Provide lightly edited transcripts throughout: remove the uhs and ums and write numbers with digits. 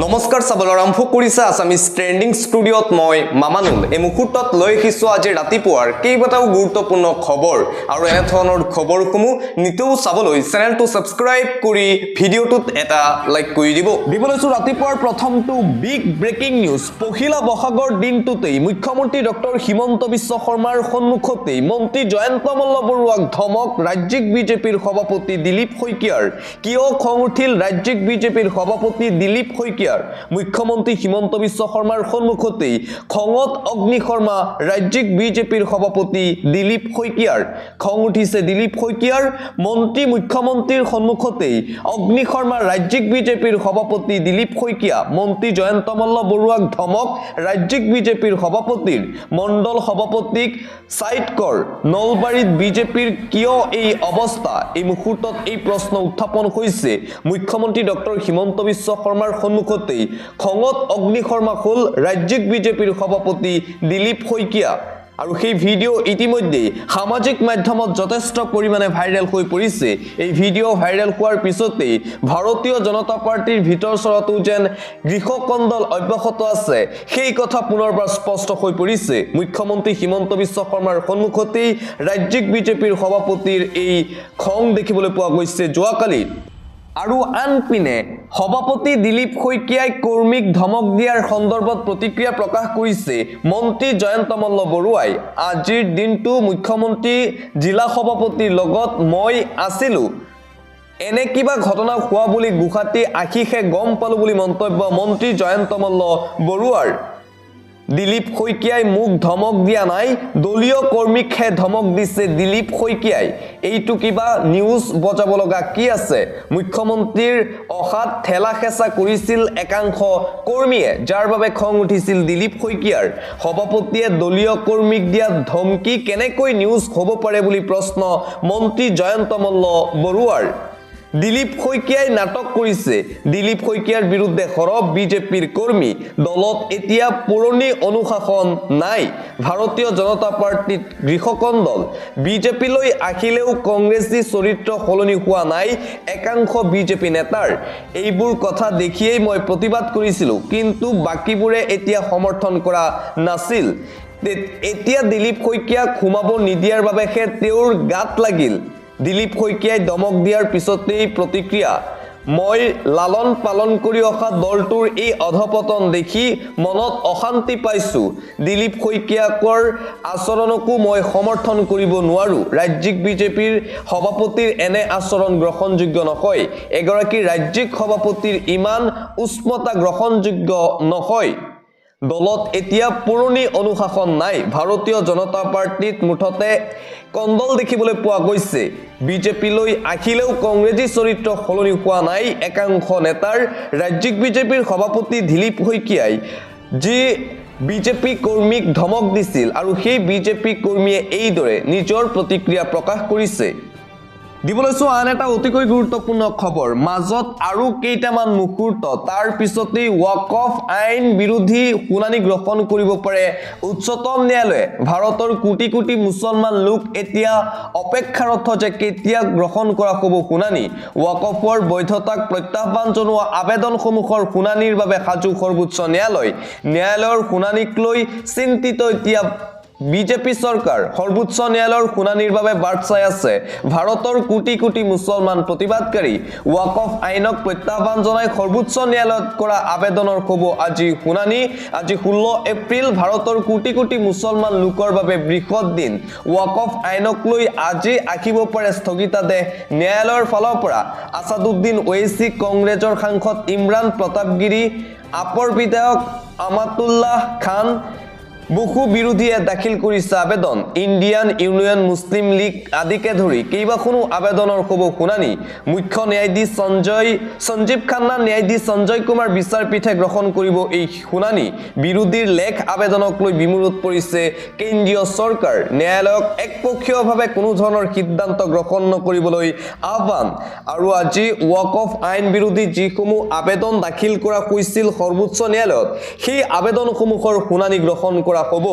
নমস্কাৰ চাবলৈ আৰম্ভ কৰিছে আছামিজ ট্ৰেন্ডিং ষ্টুডিঅ'ত মই মামানুল এই মুহূৰ্তত লৈ আহিছোঁ আজি ৰাতিপুৱাৰ কেইবাটাও গুৰুত্বপূৰ্ণ খবৰ আৰু এনে ধৰণৰ খবৰসমূহ নিতৌ চাবলৈ চেনেলটো সাবস্ক্ৰাইব কৰি ভিডিঅ'টোত এটা লাইক কৰি দিব লৈছো ৰাতিপুৱাৰ প্ৰথমটো বিগ ব্ৰেকিং নিউজ পহিলা বহাগৰ দিনটোতেই মুখ্যমন্ত্ৰী ডক্টৰ হিমন্ত বিশ্ব শৰ্মাৰ সন্মুখতেই মন্ত্ৰী জয়ন্ত মল্ল বৰুৱাক ধমক ৰাজ্যিক বিজেপিৰ সভাপতি দিলীপ শইকীয়াৰ কিয় খং উঠিল ৰাজ্যিক বিজেপিৰ সভাপতি দিলীপ শইকীয়াৰ মুখ্যমন্ত্ৰী হিমন্ত বিশ্ব শৰ্মাৰ সন্মুখতেই খঙত অগ্নি শৰ্মা ৰাজ্যিক বিজেপিৰ সভাপতি দিলীপ শইকীয়াৰ খং উঠিছে দিলীপ শইকীয়াৰ মন্ত্ৰী মুখ্যমন্ত্ৰীৰ সন্মুখতেই অগ্নি শৰ্মা ৰাজ্যিক বিজেপিৰ সভাপতি দিলীপ শইকীয়া মন্ত্ৰী জয়ন্ত মল্ল বৰুৱাক ধমক ৰাজ্যিক বিজেপিৰ সভাপতিৰ মণ্ডল সভাপতিক সাইটকৰ নলবাৰীত বিজেপিৰ কিয় এই অৱস্থা এই মুহূৰ্তত এই প্ৰশ্ন উত্থাপন হৈছে মুখ্যমন্ত্ৰী ডক্টৰ হিমন্ত বিশ্ব শৰ্মাৰ সন্মুখতেই খঙত অগ্নি শৰ্মা হ'ল ৰাজ্যিক বিজেপিৰ সভাপতি দিলীপ শইকীয়া আৰু সেই ভিডিঅ' ইতিমধ্যে সামাজিক মাধ্যমত যথেষ্ট পৰিমাণে ভাইৰেল হৈ পৰিছে এই ভিডিঅ' ভাইৰেল হোৱাৰ পিছতেই ভাৰতীয় জনতা পাৰ্টিৰ ভিতৰ চৰতো যেন গৃহকন্দল অব্যাহত আছে সেই কথা পুনৰবাৰ স্পষ্ট হৈ পৰিছে মুখ্যমন্ত্ৰী হিমন্ত বিশ্ব শৰ্মাৰ সন্মুখতেই ৰাজ্যিক বিজেপিৰ সভাপতিৰ এই খং দেখিবলৈ পোৱা গৈছে যোৱাকালি আৰু আনপিনে সভাপতি দিলীপ শইকীয়াই কৰ্মীক ধমক দিয়াৰ সন্দৰ্ভত প্ৰতিক্ৰিয়া প্ৰকাশ কৰিছে মন্ত্ৰী জয়ন্ত মল্ল বৰুৱাই আজিৰ দিনটো মুখ্যমন্ত্ৰী জিলা সভাপতিৰ লগত মই আছিলো এনে কিবা ঘটনা হোৱা বুলি গুৱাহাটী আশীষে গম পালো বুলি মন্তব্য মন্ত্ৰী জয়ন্ত মল্ল বৰুৱাৰ দিলীপ শইকীয়াই মোক ধমক দিয়া নাই দলীয় কৰ্মীকহে ধমক দিছে দিলীপ শইকীয়াই এইটো কিবা নিউজ বজাব লগা কি আছে মুখ্যমন্ত্ৰীৰ অহাত ঠেলা খেঁচা কৰিছিল একাংশ কৰ্মীয়ে যাৰ বাবে খং উঠিছিল দিলীপ শইকীয়াৰ সভাপতিয়ে দলীয় কৰ্মীক দিয়া ধমকি কেনেকৈ নিউজ হ'ব পাৰে বুলি প্ৰশ্ন মন্ত্ৰী জয়ন্ত মল্ল বৰুৱাৰ দিলীপ শইকীয়াই নাটক কৰিছে দিলীপ শইকীয়াৰ বিৰুদ্ধে সৰব বিজেপিৰ কৰ্মী দলত এতিয়া পুৰণি অনুশাসন নাই ভাৰতীয় জনতা পাৰ্টিত গৃহকন্দল বিজেপিলৈ আহিলেও কংগ্ৰেছী চৰিত্ৰ সলনি হোৱা নাই একাংশ বিজেপি নেতাৰ এইবোৰ কথা দেখিয়েই মই প্ৰতিবাদ কৰিছিলো কিন্তু বাকিবোৰে এতিয়া সমৰ্থন কৰা নাছিল এতিয়া দিলীপ শইকীয়াক সোমাব নিদিয়াৰ বাবেহে তেওঁৰ গাত লাগিল দিলীপ শইকীয়াই দমক দিয়াৰ পিছতেই প্ৰতিক্ৰিয়া মই লালন পালন কৰি অহা দলটোৰ এই অধপতন দেখি মনত অশান্তি পাইছো দিলীপ শইকীয়াকৰ আচৰণকো মই সমৰ্থন কৰিব নোৱাৰো ৰাজ্যিক বিজেপিৰ সভাপতিৰ এনে আচৰণ গ্ৰহণযোগ্য নহয় এগৰাকী ৰাজ্যিক সভাপতিৰ ইমান উষ্মতা গ্ৰহণযোগ্য নহয় দলত এতিয়া পুৰণি অনুশাসন নাই ভাৰতীয় জনতা পাৰ্টিত মুঠতে কন্দল দেখিবলৈ পোৱা গৈছে বিজেপিলৈ আহিলেও কংগ্ৰেছী চৰিত্ৰ সলনি হোৱা নাই একাংশ নেতাৰ ৰাজ্যিক বিজেপিৰ সভাপতি দিলীপ শইকীয়াই যি বিজেপি কৰ্মীক ধমক দিছিল আৰু সেই বিজেপি কৰ্মীয়ে এইদৰে নিজৰ প্ৰতিক্ৰিয়া প্ৰকাশ কৰিছে দিবলৈছো আন এটা অতিকৈ গুৰুত্বপূৰ্ণ খবৰ মাজত আৰু কেইটামান মুহূৰ্ত তাৰ পিছতেই ওয়াকফ আইন বিৰোধী শুনানি গ্ৰহণ কৰিব পাৰে উচ্চতম ন্যায়ালয়ে ভাৰতৰ কোটি কোটি মুছলমান লোক এতিয়া অপেক্ষাৰত যে কেতিয়া গ্ৰহণ কৰা হ'ব শুনানি ওয়াকফৰ বৈধতাক প্ৰত্যাহ্বান জনোৱা আবেদনসমূহৰ শুনানিৰ বাবে সাজু সৰ্বোচ্চ ন্যায়ালয়ৰ শুনানিক লৈ চিন্তিত এতিয়া বিজেপি চৰকাৰ সৰ্বোচ্চ ন্যায়ালয়ৰ শুনানিৰ বাবে বাট চাই আছে ভাৰতৰ কোটি কোটি মুছলমান প্ৰতিবাদকাৰী ওয়াকফ আইনক প্ৰত্যাহ্বান জনাই সৰ্বোচ্চ ন্যায়ালয়ত কৰা আবেদনৰ হ'ব আজি শুনানি আজি 16 এপ্ৰিল ভাৰতৰ কোটি কোটি মুছলমান লোকৰ বাবে বৃহৎ দিন ওয়াকফ আইনক লৈ আজি আহিব পাৰে স্থগিতাদেশ ন্যায়ালয়ৰ ফালৰ পৰা আসাদুদ্দিন ওৱেইচি কংগ্ৰেছৰ সাংসদ ইমৰান প্ৰতাপগিৰি আপৰ বিধায়ক আমাতুল্লাহ খান বহু বিৰোধীয়ে দাখিল কৰিছে আবেদন ইণ্ডিয়ান ইউনিয়ন মুছলিম লীগ আদিকে ধৰি কেইবাখনো আবেদনৰ হ'ব শুনানি মুখ্য ন্যায়াধীশ সঞ্জীৱ খান্না ন্যায়াধীশ সঞ্জয় কুমাৰ বিচাৰপীঠে গ্ৰহণ কৰিব এই শুনানি বিৰোধীৰ লেখ আবেদনক লৈ বিমূৰত পৰিছে কেন্দ্ৰীয় চৰকাৰ ন্যায়ালয়ক একপক্ষীয়ভাৱে কোনো ধৰণৰ সিদ্ধান্ত গ্ৰহণ নকৰিবলৈ আহ্বান আৰু আজি ওয়াকফ আইন বিৰোধী যিসমূহ আবেদন দাখিল কৰা হৈছিল সৰ্বোচ্চ ন্যায়ালয়ত সেই আবেদনসমূহৰ শুনানি গ্ৰহণ কৰা কৰা হ'ব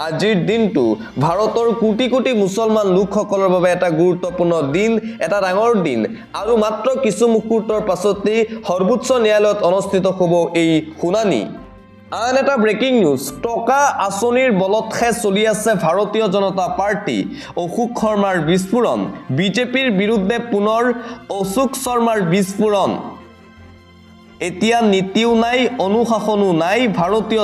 আজিৰ দিনটো ভাৰতৰ কোটি কোটি মুছলমান লোকসকলৰ বাবে এটা গুৰুত্বপূৰ্ণ দিন এটা ডাঙৰ দিন আৰু মাত্ৰ কিছু মুহূৰ্তৰ পাছতেই সৰ্বোচ্চ ন্যায়ালয়ত অনুষ্ঠিত হ'ব এই শুনানি আন এটা ব্ৰেকিং নিউজ টকা আঁচনিৰ বলতহে চলি আছে ভাৰতীয় জনতা পাৰ্টি অশোক শৰ্মাৰ বিস্ফোৰণ বিজেপিৰ বিৰুদ্ধে পুনৰ অশোক শৰ্মাৰ বিস্ফোৰণ এতিয়া নীতিও নাই অনুশাসনো নাই ভাৰতীয়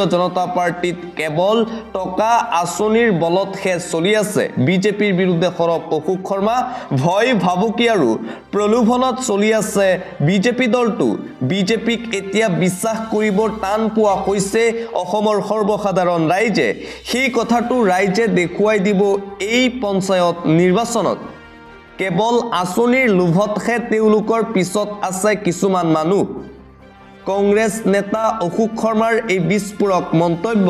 জনতা পাৰ্টিত কেৱল টকা আঁচনিৰ বলতহে চলি আছে বিজেপিৰ বিৰুদ্ধে সৰব অশোক শৰ্মা ভয় ভাবুকি আৰু প্ৰলোভনত চলি আছে বিজেপি দলটো বিজেপিক এতিয়া বিশ্বাস কৰিব টান পোৱা হৈছে অসমৰ সৰ্বসাধাৰণ ৰাইজে সেই কথাটো ৰাইজে দেখুৱাই দিব এই পঞ্চায়ত নিৰ্বাচনত কেৱল আঁচনিৰ লোভতহে তেওঁলোকৰ পিছত আছে কিছুমান মানুহ কংগ্ৰেছ নেতা অশোক শৰ্মাৰ এই বিস্ফোৰক মন্তব্য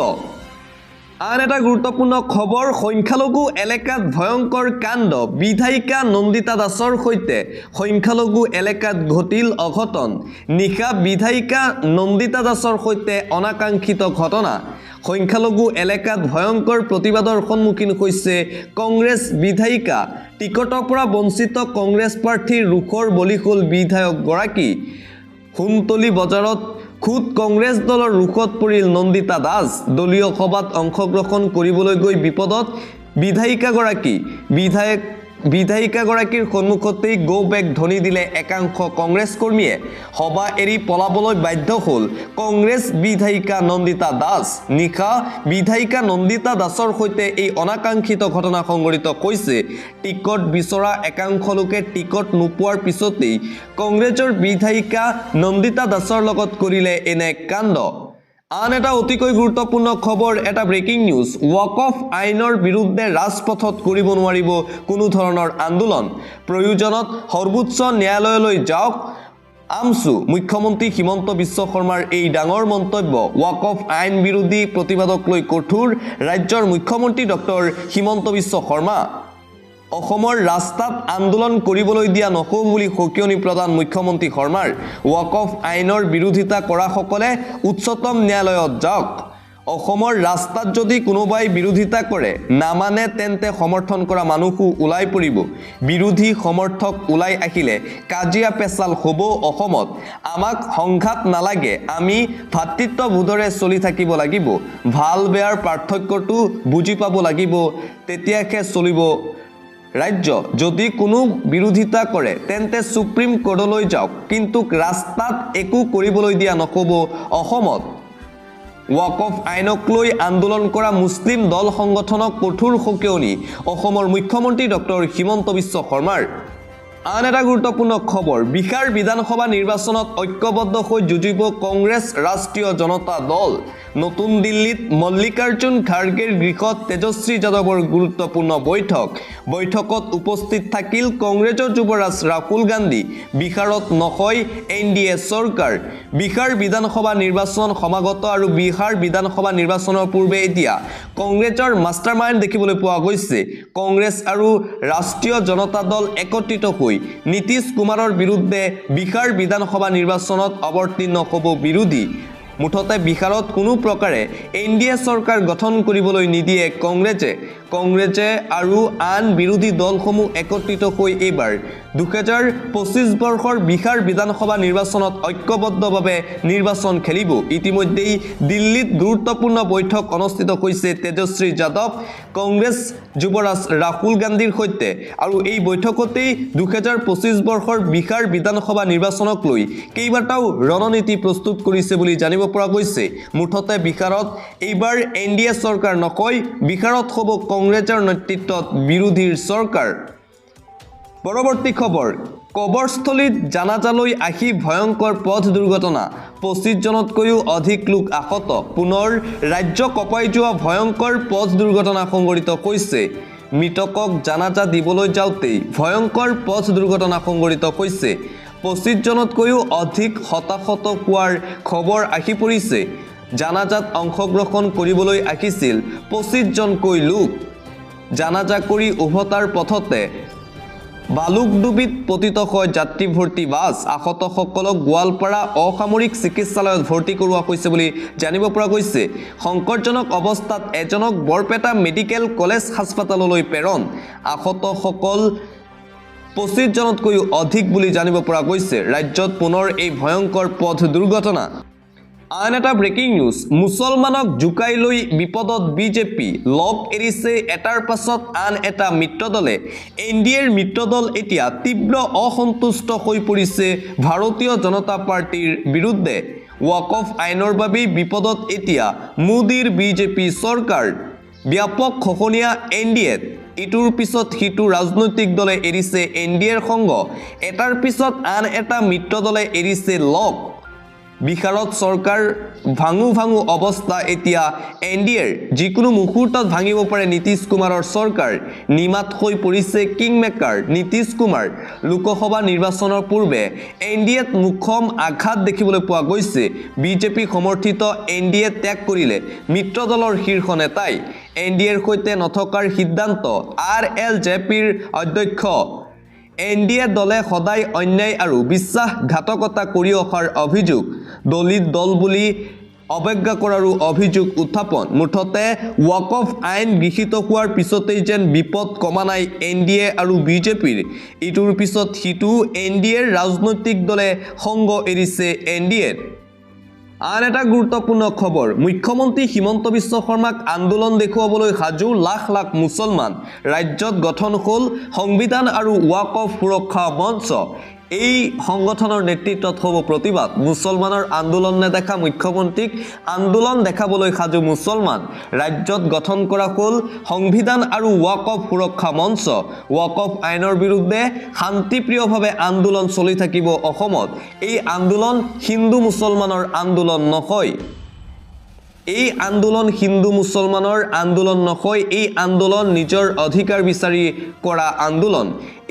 আন এটা গুৰুত্বপূৰ্ণ খবৰ সংখ্যালঘু এলেকাত ভয়ংকৰ কাণ্ড বিধায়িকা নন্দিতা দাসৰ সৈতে সংখ্যালঘু এলেকাত ঘটিল অঘটন নিশা বিধায়িকা নন্দিতা দাসৰ সৈতে অনাকাংক্ষিত ঘটনা সংখ্যালঘু এলেকাত ভয়ংকৰ প্ৰতিবাদৰ সন্মুখীন হৈছে কংগ্ৰেছ বিধায়িকা টিকটৰ পৰা বঞ্চিত কংগ্ৰেছ প্ৰাৰ্থীৰ ৰুখৰ বলি হ'ল বিধায়কগৰাকী হুমতলি বজাৰত খুদ কংগ্ৰেছ দলৰ ৰুখত পৰিল নন্দিতা দাস দলীয় সভাত অংশগ্ৰহণ কৰিবলৈ গৈ বিপদত বিধায়িকাগৰাকীৰ সন্মুখতেই গো বেক ধ্বনি দিলে একাংশ কংগ্ৰেছ কৰ্মীয়ে সভা এৰি পলাবলৈ বাধ্য হ'ল কংগ্ৰেছ বিধায়িকা নন্দিতা দাস নিশা বিধায়িকা নন্দিতা দাসৰ সৈতে এই অনাকাংক্ষিত ঘটনা সংঘটিত হৈছে টিকট বিচৰা একাংশ লোকে টিকট নোপোৱাৰ পিছতেই কংগ্ৰেছৰ বিধায়িকা নন্দিতা দাসৰ লগত কৰিলে এনে কাণ্ড আন এটা অতিকৈ গুৰুত্বপূৰ্ণ খবৰ এটা ব্ৰেকিং নিউজ ৱাকফ আইনৰ বিৰুদ্ধে ৰাজপথত কৰিব নোৱাৰিব কোনো ধৰণৰ আন্দোলন প্ৰয়োজনত সৰ্বোচ্চ ন্যায়ালয়লৈ যাওক আমছু মুখ্যমন্ত্ৰী হিমন্ত বিশ্ব শৰ্মাৰ এই ডাঙৰ মন্তব্য ৱাকফ আইন বিৰোধী প্ৰতিবাদক লৈ কঠোৰ ৰাজ্যৰ মুখ্যমন্ত্ৰী ডক্টৰ হিমন্ত বিশ্ব শৰ্মা অসমৰ ৰাস্তাত আন্দোলন কৰিবলৈ দিয়া নহ'ব বুলি সকিয়নি প্ৰদান মুখ্যমন্ত্ৰী শৰ্মাৰ ৱাকফ আইনৰ বিৰোধিতা কৰা সকলে উচ্চতম ন্যায়ালয়ত যাওক অসমৰ ৰাস্তাত যদি কোনোবাই বিৰোধিতা কৰে নামানে তেন্তে সমৰ্থন কৰা মানুহো ওলাই পৰিব বিৰোধী সমৰ্থক ওলাই আহিলে কাজিয়া পেচাল হ'ব অসমত আমাক সংঘাত নালাগে আমি ভাতৃত্ববোধৰে চলি থাকিব লাগিব ভাল বেয়াৰ পাৰ্থক্যটো বুজি পাব লাগিব তেতিয়াহে চলিব ৰাজ্য যদি কোনো বিৰোধিতা কৰে তেন্তে সুপ্ৰিম কোৰ্টলৈ যাওক কিন্তু ৰাস্তাত একো কৰিবলৈ দিয়া নহ'ব অসমত ৱাকফ আইনক লৈ আন্দোলন কৰা মুছলিম দল সংগঠনক কঠোৰ সকিয়নি অসমৰ মুখ্যমন্ত্ৰী ডক্টৰ হিমন্ত বিশ্ব শৰ্মাৰ আন এটা গুৰুত্বপূৰ্ণ খবৰ বিহাৰ বিধানসভা নিৰ্বাচনত ঐক্যবদ্ধ হৈ যুঁজিব কংগ্ৰেছ ৰাষ্ট্ৰীয় জনতা দল নতুন দিল্লীত মল্লিকাৰ্জুন খাৰ্গেৰ গৃহত তেজস্বী যাদৱৰ গুৰুত্বপূৰ্ণ বৈঠকত উপস্থিত থাকিল কংগ্ৰেছৰ যুৱৰাজ ৰাহুল গান্ধী বিহাৰত নহয় এনডিএ চৰকাৰ বিহাৰ বিধানসভা নিৰ্বাচন সমাগত আৰু বিহাৰ বিধানসভা নিৰ্বাচনৰ পূৰ্বে এতিয়া কংগ্ৰেছৰ মাষ্টাৰমাইণ্ড দেখিবলৈ পোৱা গৈছে কংগ্ৰেছ আৰু ৰাষ্ট্ৰীয় জনতা দল একত্ৰিত হৈ নীতিশ কুমাৰৰ বিৰুদ্ধে বিহাৰ বিধানসভা নিৰ্বাচনত অৱতীৰ্ণ হ'ব বিৰোধী মুঠতে বিহাৰত কোনো প্ৰকাৰে এনডিএ চৰকাৰ গঠন কৰিবলৈ নিদিয়ে কংগ্ৰেছে আৰু আন বিৰোধী দলসমূহ একত্ৰিত হৈ এইবাৰ 2025 বৰ্ষৰ বিহাৰ বিধানসভা নিৰ্বাচনত ঐক্যবদ্ধভাৱে নিৰ্বাচন খেলিব ইতিমধ্যেই দিল্লীত গুৰুত্বপূৰ্ণ বৈঠক অনুষ্ঠিত হৈছে তেজস্বী যাদৱ কংগ্ৰেছ যুৱৰাজ ৰাহুল গান্ধীৰ সৈতে আৰু এই বৈঠকতেই 2025 বৰ্ষৰ বিহাৰ বিধানসভা নিৰ্বাচনক লৈ কেইবাটাও ৰণনীতি প্ৰস্তুত কৰিছে বুলি জানিব পৰা গৈছে মুঠতে বিহাৰত এইবাৰ এনডিএ চৰকাৰ নহয় বিহাৰত হ'ব কংগ্ৰেছৰ নেতৃত্বত বিৰোধীৰ চৰকাৰ পৰৱৰ্তী খবৰ কবৰস্থলীত জানাজালৈ আহি ভয়ংকৰ পথ দুৰ্ঘটনা 25 জনতকৈও অধিক লোক আহত পুনৰ ৰাজ্য কঁপাই যোৱা ভয়ংকৰ পথ দুৰ্ঘটনা সংঘটিত হৈছে মৃতকক জানাজা দিবলৈ যাওঁতেই ভয়ংকৰ পথ দুৰ্ঘটনা সংঘটিত হৈছে 25 জনতকৈও অধিক হতাহত হোৱাৰ খবৰ আহি পৰিছে জানাজাত অংশগ্ৰহণ কৰিবলৈ আহিছিল 25 জনকৈ লোক জানাজা কৰি উভতাৰ পথতে ভালুকডুবিত পতিত হয় যাত্ৰী ভৰ্তি বাছ আহতসকলক গোৱালপাৰা অসামৰিক চিকিৎসালয়ত ভৰ্তি কৰোৱা হৈছে বুলি জানিব পৰা গৈছে সংকটজনক অৱস্থাত এজনক বৰপেটা মেডিকেল কলেজ হাস্পতাললৈ প্ৰেৰণ আহতসকল 25 জনতকৈও অধিক বুলি জানিব পৰা গৈছে ৰাজ্যত পুনৰ এই ভয়ংকৰ পথ দুৰ্ঘটনা আন এটা ব্ৰেকিং নিউজ মুছলমানক জুকাই লৈ বিপদত বিজেপি লগ এৰিছে এটাৰ পাছত আন এটা মিত্ৰদলে এনডিএৰ মিত্ৰদল এতিয়া তীব্ৰ অসন্তুষ্ট হৈ পৰিছে ভাৰতীয় জনতা পাৰ্টিৰ বিৰুদ্ধে ৱাকফ আইনৰ বাবে বিপদত এতিয়া মোদীৰ বিজেপি চৰকাৰ ব্যাপক খহনীয়া এনডিএত ইটোৰ পিছত সিটো ৰাজনৈতিক দলে এৰিছে এনডিএৰ সংগ এটাৰ পিছত আন এটা মিত্ৰদলে এৰিছে লগ বিহাৰত চৰকাৰ ভাঙু অৱস্থা এতিয়া এনডিএৰ যিকোনো মুহূৰ্তত ভাঙিব পাৰে নীতিশ কুমাৰৰ চৰকাৰ নিমাত হৈ পৰিছে কিংমেকাৰ নীতিশ কুমাৰ লোকসভা নিৰ্বাচনৰ পূৰ্বে এনডিএত মুখম আঘাত দেখিবলৈ পোৱা গৈছে বিজেপি সমৰ্থিত এনডিএ ত্যাগ কৰিলে মিত্ৰদলৰ শীৰ্ষ নেতাই এনডিএৰ সৈতে নথকাৰ সিদ্ধান্ত আৰএলজেপিৰ অধ্যক্ষ এনডিএ দলে সদায় অন্যায় আৰু বিশ্বাসঘাতকতা কৰি অহাৰ অভিযোগ দলিত দল বুলি অৱজ্ঞা কৰাৰো অভিযোগ উত্থাপন মুঠতে ৱাকফ আইন গৃহীত হোৱাৰ পিছতেই যেন বিপদ কমা নাই এনডিএ আৰু বিজেপিৰ ইটোৰ পিছত সিটো এনডিএৰ ৰাজনৈতিক দলে সংগ এৰিছে এনডিএৰ আন এটা গুৰুত্বপূৰ্ণ খবৰ মুখ্যমন্ত্ৰী হিমন্ত বিশ্ব শৰ্মাক আন্দোলন দেখুৱাবলৈ সাজু লাখ লাখ মুছলমান ৰাজ্যত গঠন হ'ল সংবিধান আৰু ৱাকফ সুৰক্ষা মঞ্চ এই সংগঠনৰ নেতৃত্বত হ'ব প্ৰতিবাদ মুছলমানৰ আন্দোলন নেদেখা মুখ্যমন্ত্ৰীক আন্দোলন দেখাবলৈ সাজু মুছলমান ৰাজ্যত গঠন কৰা হ'ল সংবিধান আৰু ৱাকফ সুৰক্ষা মঞ্চ ৱাকফ আইনৰ বিৰুদ্ধে শান্তিপ্ৰিয়ভাৱে আন্দোলন চলি থাকিব অসমত এই আন্দোলন হিন্দু মুছলমানৰ আন্দোলন নহয় এই আন্দোলন হিন্দু মুছলমানৰ আন্দোলন নহয় এই আন্দোলন নিজৰ অধিকাৰ বিচাৰি কৰা আন্দোলন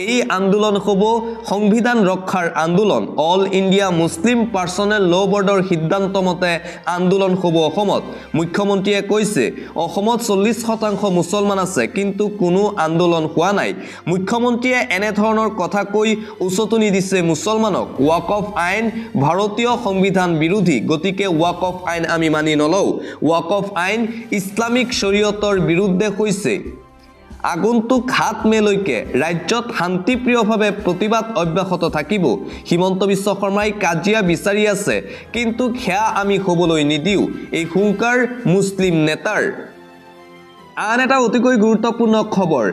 এই আন্দোলন হ'ব সংবিধান ৰক্ষাৰ আন্দোলন অল ইণ্ডিয়া মুছলিম পাৰ্চনেল ল' বৰ্ডৰ সিদ্ধান্ত মতে আন্দোলন হ'ব অসমত মুখ্যমন্ত্ৰীয়ে কৈছে অসমত 40% মুছলমান আছে কিন্তু কোনো আন্দোলন হোৱা নাই মুখ্যমন্ত্ৰীয়ে এনে ধৰণৰ কথা কৈ উচতনি দিছে মুছলমানক ৱাকফ আইন ভাৰতীয় সংবিধান বিৰোধী গতিকে ৱাকফ আইন আমি মানি নলওঁ ৱাকফ আইন ইছলামিক শৰীয়তৰ বিৰুদ্ধে হৈছে আগন্তুক 7 মেলৈকে ৰাজ্যত শান্তিপ্ৰিয়ভাৱে প্ৰতিবাদ অব্যাহত থাকিব হিমন্ত বিশ্ব শৰ্মাই কাজিয়া বিচাৰি আছে কিন্তু সেয়া আমি হ'বলৈ নিদিওঁ এই হুংকাৰ মুছলিম নেতাৰ আন এটা অতিকৈ গুৰুত্বপূৰ্ণ খবৰ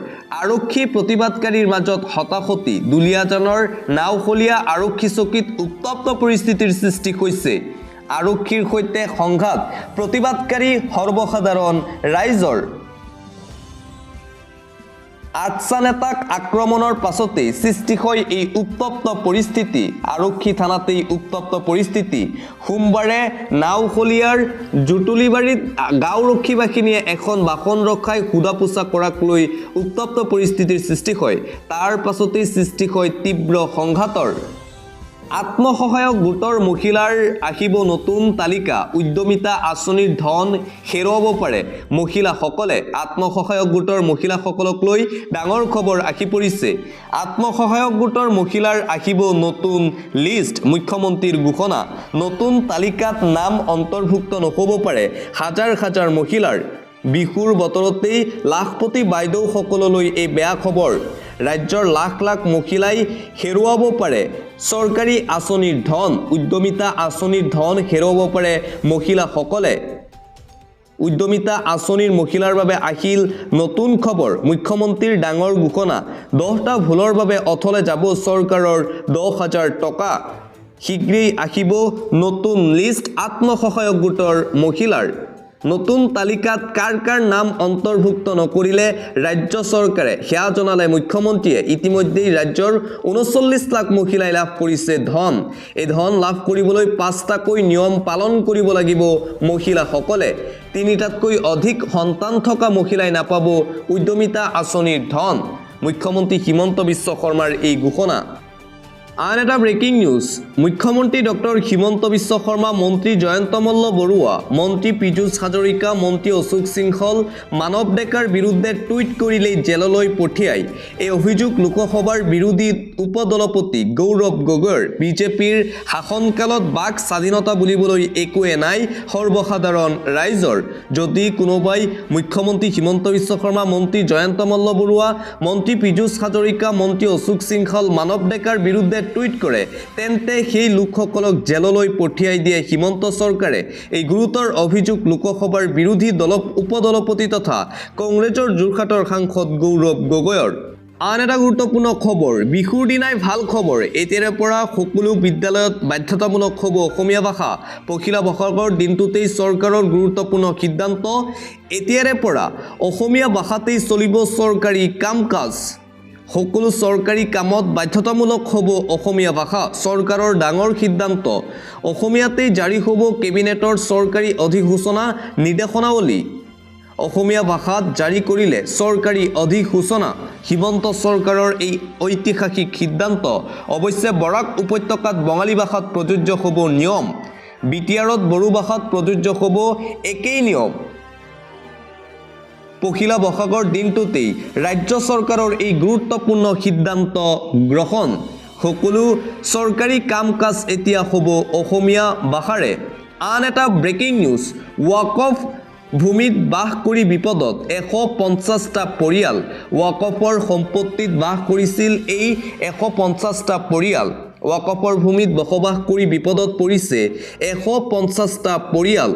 আৰক্ষী প্ৰতিবাদকাৰীৰ মাজত হতাশতি দুলিয়াজানৰ নাওখলীয়া আৰক্ষী চকীত উত্তপ্ত পৰিস্থিতিৰ সৃষ্টি হৈছে আৰক্ষীৰ সৈতে সংঘাত প্ৰতিবাদকাৰী সৰ্বসাধাৰণ ৰাইজৰ আটছা নেতাক আক্ৰমণৰ পাছতেই সৃষ্টি হয় এই উত্তপ্ত পৰিস্থিতি আৰক্ষী থানাতেই উত্তপ্ত পৰিস্থিতি সোমবাৰে নাওখলীয়াৰ জুটুলিবাৰীত গাঁওৰক্ষী বাহিনীয়ে এখন বাহন ৰখাই সুধা পোছা কৰাক লৈ উত্তপ্ত পৰিস্থিতিৰ সৃষ্টি হয় তাৰ পাছতেই সৃষ্টি হয় তীব্ৰ সংঘাতৰ আত্মসহায়ক গোটৰ মহিলাৰ আহিব নতুন তালিকা উদ্যমিতা আঁচনিৰ ধন হেৰুৱাব পাৰে মহিলাসকলে আত্মসহায়ক গোটৰ মহিলাসকলক লৈ ডাঙৰ খবৰ আহি পৰিছে আত্মসহায়ক গোটৰ মহিলাৰ আহিব নতুন লিষ্ট মুখ্যমন্ত্ৰীৰ ঘোষণা নতুন তালিকাত নাম অন্তৰ্ভুক্ত নহ'ব পাৰে হাজাৰ হাজাৰ মহিলাৰ বিহুৰ বতৰতেই লাখপতি বাইদেউসকললৈ এই বেয়া খবৰ ৰাজ্যৰ লাখ লাখ মহিলাই হেৰুৱাব পাৰে চৰকাৰী আঁচনিৰ ধন উদ্যমিতা আঁচনিৰ ধন হেৰুৱাব পাৰে মহিলাসকলে উদ্যমিতা আঁচনিৰ মহিলাৰ বাবে আহিল নতুন খবৰ মুখ্যমন্ত্ৰীৰ ডাঙৰ ঘোষণা 10টা ভুলৰ বাবে অথলে যাব চৰকাৰৰ 10,000 টকা শীঘ্ৰেই আহিব নতুন লিষ্ট আত্মসহায়ক গোটৰ মহিলাৰ নতুন তালিকাত কাৰ নাম অন্তৰ্ভুক্ত নকৰিলে ৰাজ্য চৰকাৰে সেয়া জনালে মুখ্যমন্ত্ৰীয়ে ইতিমধ্যেই ৰাজ্যৰ 39 লাখ মহিলাই লাভ কৰিছে ধন এই ধন লাভ কৰিবলৈ 5টাকৈ নিয়ম পালন কৰিব লাগিব মহিলাসকলে 3টাতকৈ অধিক সন্তান থকা মহিলাই নাপাব উদ্যমিতা আঁচনিৰ ধন মুখ্যমন্ত্ৰী হিমন্ত বিশ্ব শৰ্মাৰ এই ঘোষণা আন এটা ব্ৰেকিং নিউজ মুখ্যমন্ত্ৰী ডক্টৰ হিমন্ত বিশ্ব শৰ্মা মন্ত্ৰী জয়ন্ত মল্ল বৰুৱা মন্ত্ৰী পীযুষ হাজৰিকা মন্ত্ৰী অশোক সিংহল মানৱ ডেকাৰ বিৰুদ্ধে টুইট কৰিলেই জেললৈ পঠিয়াই এই অভিযোগ লোকসভাৰ বিৰোধী উপদলপতি গৌৰৱ গগৈৰ বিজেপিৰ শাসনকালত বাক স্বাধীনতা বুলিবলৈ একোৱে নাই সৰ্বসাধাৰণ ৰাইজৰ যদি কোনোবাই মুখ্যমন্ত্ৰী হিমন্ত বিশ্ব শৰ্মা মন্ত্ৰী জয়ন্ত মল্ল বৰুৱা মন্ত্ৰী পীযুষ হাজৰিকা মন্ত্ৰী অশোক সিংহল মানৱ ডেকাৰ বিৰুদ্ধে টুইট কৰে তেন্তে সেই লোকসকলক জেললৈ পঠিয়াই দিয়ে হিমন্ত চৰকাৰে এই গুৰুতৰ অভিযোগ লোকসভাৰ বিৰোধী উপদলপতি তথা কংগ্ৰেছৰ যোৰহাটৰ সাংসদ গৌৰৱ গগৈৰ আন এটা গুৰুত্বপূৰ্ণ খবৰ বিহুৰ দিনাই ভাল খবৰ এতিয়াৰে পৰা সকলো বিদ্যালয়ত বাধ্যতামূলক হ'ব অসমীয়া ভাষা পখিলা বহাগৰ দিনটোতেই চৰকাৰৰ গুৰুত্বপূৰ্ণ সিদ্ধান্ত এতিয়াৰে পৰা অসমীয়া ভাষাতেই চলিব চৰকাৰী কাম-কাজ সকলো চৰকাৰী কামত বাধ্যতামূলক হ'ব অসমীয়া ভাষা চৰকাৰৰ ডাঙৰ সিদ্ধান্ত অসমীয়াতেই জাৰি হ'ব কেবিনেটৰ চৰকাৰী অধিসূচনা নিৰ্দেশনাৱলী অসমীয়া ভাষাত জাৰি কৰিলে চৰকাৰী অধিসূচনা হিমন্ত চৰকাৰৰ এই ঐতিহাসিক সিদ্ধান্ত অৱশ্যে বৰাক উপত্যকাত বঙালী ভাষাত প্ৰযোজ্য হ'ব নিয়ম বিটিআৰত বড়ো ভাষাত প্ৰযোজ্য হ'ব একেই নিয়ম পখিলা বহাগৰ দিনটোতেই ৰাজ্য চৰকাৰৰ এই গুৰুত্বপূৰ্ণ সিদ্ধান্ত গ্ৰহণ সকলো চৰকাৰী কাম-কাজ এতিয়া হ'ব অসমীয়া ভাষাৰে আন এটা ব্ৰেকিং নিউজ ৱাকফ ভূমিত বাস কৰি বিপদত 150টা পৰিয়াল ৱাকফৰ সম্পত্তিত বাস কৰিছিল এই 150টা পৰিয়াল ৱাকফৰ ভূমিত বসবাস কৰি বিপদত পৰিছে 150টা পৰিয়াল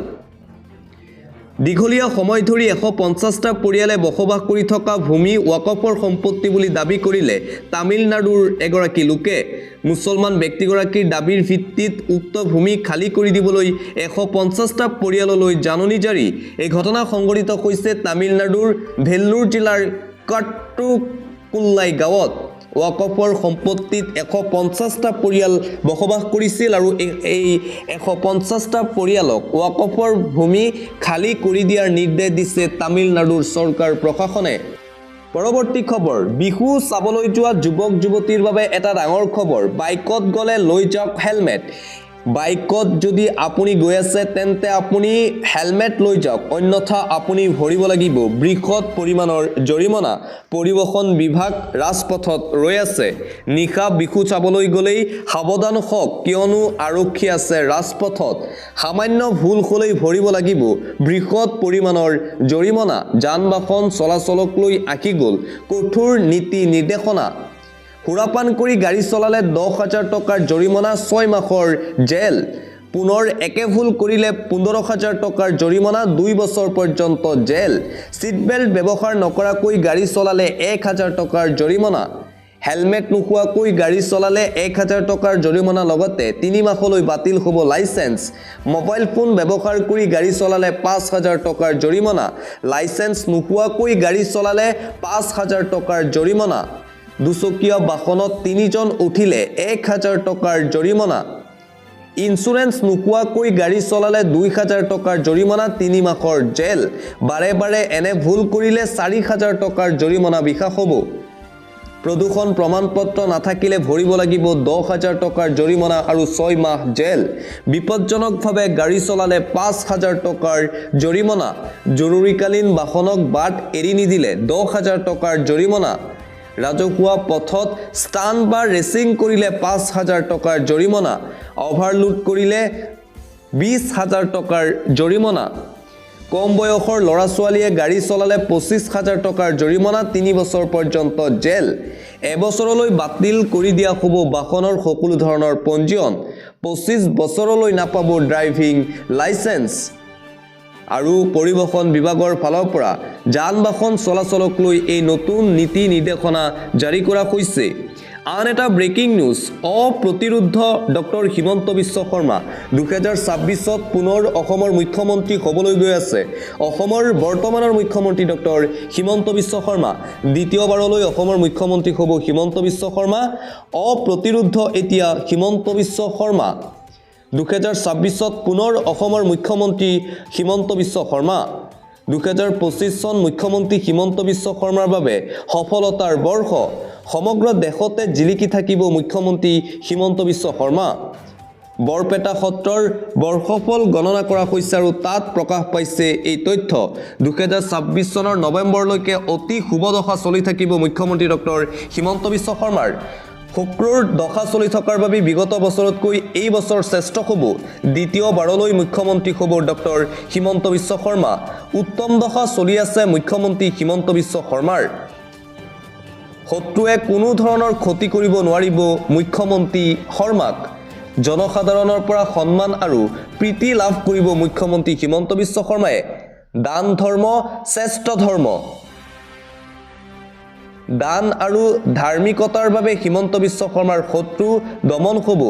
দীঘলীয়া সময় ধৰি 150টা পৰিয়ালে বসবাস কৰি থকা ভূমি ৱাকফৰ সম্পত্তি বুলি দাবী কৰিলে তামিলনাডুৰ এগৰাকী লোকে মুছলমান ব্যক্তিগৰাকীৰ দাবীৰ ভিত্তিত উক্ত ভূমি খালী কৰি দিবলৈ 150টা পৰিয়াললৈ জাননী জাৰি এই ঘটনা সংঘটিত হৈছে তামিলনাডুৰ ভেল্লুৰ জিলাৰ কাট্টুকুল্লাই গাঁৱত ৱাকফৰ সম্পত্তিত 150টা পৰিয়াল বসবাস কৰিছিল আৰু এই 150টা পৰিয়ালক ৱাকফৰ ভূমি খালী কৰি দিয়াৰ নিৰ্দেশ দিছে তামিলনাডুৰ চৰকাৰ প্ৰশাসনে পৰৱৰ্তী খবৰ বিহু চাবলৈ যোৱা যুৱক যুৱতীৰ বাবে এটা ডাঙৰ খবৰ বাইকত গ'লে লৈ যাওক হেলমেট বাইকত যদি আপুনি গৈ আছে তেন্তে আপুনি হেলমেট লৈ যাওক অন্যথা আপুনি ভৰিব লাগিব বৃহৎ পৰিমাণৰ জৰিমনা পৰিবহণ বিভাগ ৰাজপথত ৰৈ আছে নিশা বিহু চাবলৈ গ'লেই সাৱধান হওক কিয়নো আৰক্ষী আছে ৰাজপথত সামান্য ভুল হ'লেই ভৰিব লাগিব বৃহৎ পৰিমাণৰ জৰিমনা যান-বাহন চলাচলক লৈ আহি গ'ল কঠোৰ নীতি নিৰ্দেশনা সুৰাপান কৰি গাড়ী চলালে 10,000 টকাৰ জৰিমনা 6 মাহৰ জেল পুনৰ একে ভুল কৰিলে 15,000 টকাৰ জৰিমনা 2 বছৰ পৰ্যন্ত জেল সিট বেল্ট ব্যৱহাৰ নকৰাকৈ গাড়ী চলালে 1,000 টকাৰ জৰিমনা হেলমেট নোহোৱাকৈ গাড়ী চলালে 1,000 টকাৰ জৰিমনা লগতে 3 মাহলৈ বাতিল হ'ব লাইসেন্স মোবাইল ফোন ব্যৱহাৰ কৰি গাড়ী চলালে 5,000 টকাৰ জৰিমনা লাইসেন্স নোহোৱাকৈ গাড়ী চলালে 5,000 টকাৰ জৰিমনা দুচকীয়া বাহনত 3 জন উঠিলে 1,000 টকাৰ জৰিমনা ইন্স্যুৰেন্স নোহোৱাকৈ গাড়ী চলালে 2,000 টকাৰ জৰিমনা 3 মাহৰ জেল বাৰে বাৰে এনে ভুল কৰিলে 4,000 টকাৰ জৰিমনা বিহা হ'ব প্ৰদূষণ প্ৰমাণপত্ৰ নাথাকিলে ভৰিব লাগিব 10,000 টকাৰ জৰিমনা আৰু 6 মাহ জেল বিপদজনকভাৱে গাড়ী চলালে 5,000 টকাৰ জৰিমনা জৰুৰীকালীন বাহনক বাট এৰি নিদিলে 10,000 টকাৰ জৰিমনা ৰাজহুৱা পথত ষ্টাণ্ট বা ৰেচিং কৰিলে 5,000 টকাৰ জৰিমনা অভাৰলোড কৰিলে 20,000 টকাৰ জৰিমনা কম বয়সৰ ল'ৰা ছোৱালীয়ে গাড়ী চলালে 25,000 টকাৰ জৰিমনা 3 বছৰ পৰ্যন্ত জেল এবছৰলৈ বাতিল কৰি দিয়া হ'ব বাহনৰ সকলো ধৰণৰ পঞ্জীয়ন 25 বছৰলৈ নাপাব ড্ৰাইভিং লাইসেন্স আৰু পৰিবহণ বিভাগৰ ফালৰ পৰা যান-বাহন চলাচলক লৈ এই নতুন নীতি নিৰ্দেশনা জাৰি কৰা হৈছে আন এটা breaking news অপ্ৰতিৰোধ doctor Himanta Biswa Sarma 2026ত পুনৰ অসমৰ মুখ্যমন্ত্ৰী হ'বলৈ গৈ আছে অসমৰ বৰ্তমানৰ মুখ্যমন্ত্ৰী ডক্টৰ হিমন্ত বিশ্ব শৰ্মা দ্বিতীয়বাৰলৈ অসমৰ মুখ্যমন্ত্ৰী হ'ব হিমন্ত বিশ্ব শৰ্মা অপ্ৰতিৰোধ এতিয়া হিমন্ত বিশ্ব শৰ্মা 2026ত পুনৰ অসমৰ মুখ্যমন্ত্ৰী হিমন্ত বিশ্ব শৰ্মা 2025 চন মুখ্যমন্ত্ৰী হিমন্ত বিশ্ব শৰ্মাৰ বাবে সফলতাৰ বৰ্ষ সমগ্ৰ দেশতে জিলিকি থাকিব মুখ্যমন্ত্ৰী হিমন্ত বিশ্ব শৰ্মা বৰপেটা সত্ৰৰ বৰ্ষফল গণনা কৰা হৈছে আৰু তাত প্ৰকাশ পাইছে এই তথ্য 2026 চনৰ নৱেম্বৰলৈকে অতি শুভ দশা চলি থাকিব মুখ্যমন্ত্ৰী ডক্টৰ হিমন্ত বিশ্ব শৰ্মাৰ শুক্ৰৰ দশা চলি থকাৰ বাবে বিগত বছৰতকৈ এই বছৰ শ্ৰেষ্ঠ হ'ব দ্বিতীয়বাৰলৈ মুখ্যমন্ত্ৰী হ'ব ডক্টৰ হিমন্ত বিশ্ব শৰ্মা উত্তম দশা চলি আছে মুখ্যমন্ত্ৰী হিমন্ত বিশ্ব শৰ্মাৰ শত্ৰুৱে কোনো ধৰণৰ ক্ষতি কৰিব নোৱাৰিব মুখ্যমন্ত্ৰী শৰ্মাক জনসাধাৰণৰ পৰা সন্মান আৰু প্ৰীতি লাভ কৰিব মুখ্যমন্ত্ৰী হিমন্ত বিশ্ব শৰ্মাই দান ধৰ্ম শ্ৰেষ্ঠ ধৰ্ম দান আৰু ধাৰ্মিকতাৰ বাবে হিমন্ত বিশ্ব শৰ্মাৰ শত্ৰু দমন হ'ব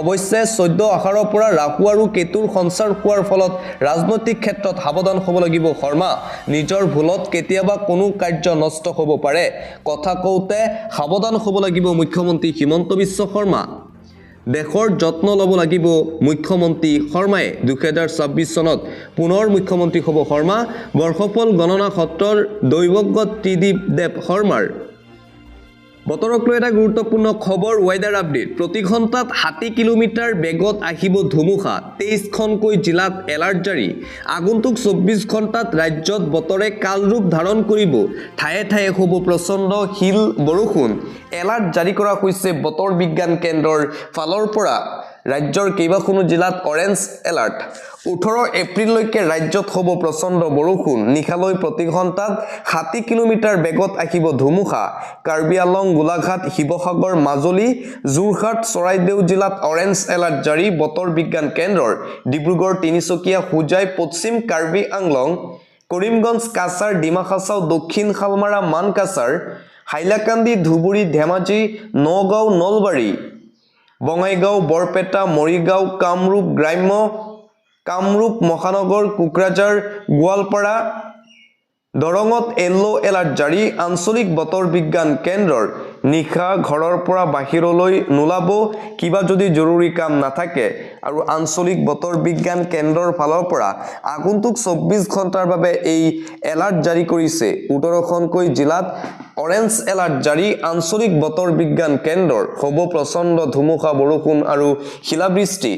অৱশ্যে 14 আহাৰৰ পৰা ৰাহু আৰু কেতুৰ সঞ্চাৰ হোৱাৰ ফলত ৰাজনৈতিক ক্ষেত্ৰত সাৱধান হ'ব লাগিব শৰ্মা নিজৰ ভুলত কেতিয়াবা কোনো কাৰ্য নষ্ট হ'ব পাৰে কথা কওঁতে সাৱধান হ'ব লাগিব মুখ্যমন্ত্ৰী হিমন্ত বিশ্ব শৰ্মা দেশৰ যত্ন ল'ব লাগিব মুখ্যমন্ত্ৰী শৰ্মাই 2026 চনত পুনৰ মুখ্যমন্ত্ৰী হ'ব শৰ্মা বৰ্ষফল গণনা সত্ৰৰ দৈৱজ্ঞ ত্ৰিদীপ দেৱ শৰ্মাৰ বতৰক লৈ এটা গুৰুত্বপূৰ্ণ খবৰ ৱেডাৰ আপডেট প্ৰতি ঘণ্টাত 60 কিলোমিটাৰ বেগত আহিব ধুমুহা 23খনকৈ জিলাত এলাৰ্ট জাৰি আগন্তুক 24 ঘণ্টাত ৰাজ্যত বতৰে কাল ৰূপ ধাৰণ কৰিব ঠায়ে ঠায়ে হ'ব প্ৰচণ্ড শিল বৰষুণ এলাৰ্ট জাৰি কৰা হৈছে বতৰ বিজ্ঞান কেন্দ্ৰৰ ফালৰ পৰা ৰাজ্যৰ কেইবাখনো জিলাত অৰেঞ্জ এলাৰ্ট 18 এপ্ৰিললৈকে ৰাজ্যত হ'ব প্ৰচণ্ড বৰষুণ নিশালৈ প্ৰতি ঘণ্টাত 60 কিলোমিটাৰ বেগত আহিব ধুমুহা কাৰ্বি আলং গোলাঘাট শিৱসাগৰ মাজুলী যোৰহাট চৰাইদেউ জিলাত অৰেঞ্জ এলাৰ্ট জাৰি বতৰ বিজ্ঞান কেন্দ্ৰৰ ডিব্ৰুগড় তিনিচুকীয়া হোজাই পশ্চিম কাৰ্বি আংলং কৰিমগঞ্জ কাছাৰ ডিমা হাছাও দক্ষিণ শালমাৰা মানকাছাৰ হাইলাকান্দি ধুবুৰী ধেমাজি নগাঁও নলবাৰী বঙাইগাঁও বৰপেটা মৰিগাঁও কামৰূপ গ্ৰাম্য কামৰূপ মহানগৰ কোকৰাঝাৰ গোৱালপাৰা দৰঙত য়েল্লো এলাৰ্ট জাৰি আঞ্চলিক বতৰ বিজ্ঞান কেন্দ্ৰৰ নিশা ঘৰৰ পৰা বাহিৰলৈ নোলাব কিবা যদি জৰুৰী কাম নাথাকে আৰু আঞ্চলিক বতৰ বিজ্ঞান কেন্দ্ৰৰ ফালৰ পৰা আগন্তুক 24 ঘণ্টাৰ বাবে এই এলাৰ্ট জাৰি কৰিছে 18খনকৈ জিলাত অৰেঞ্জ এলাৰ্ট জাৰি আঞ্চলিক বতৰ বিজ্ঞান কেন্দ্ৰৰ হ'ব প্ৰচণ্ড ধুমুহা বৰষুণ আৰু শিলাবৃষ্টি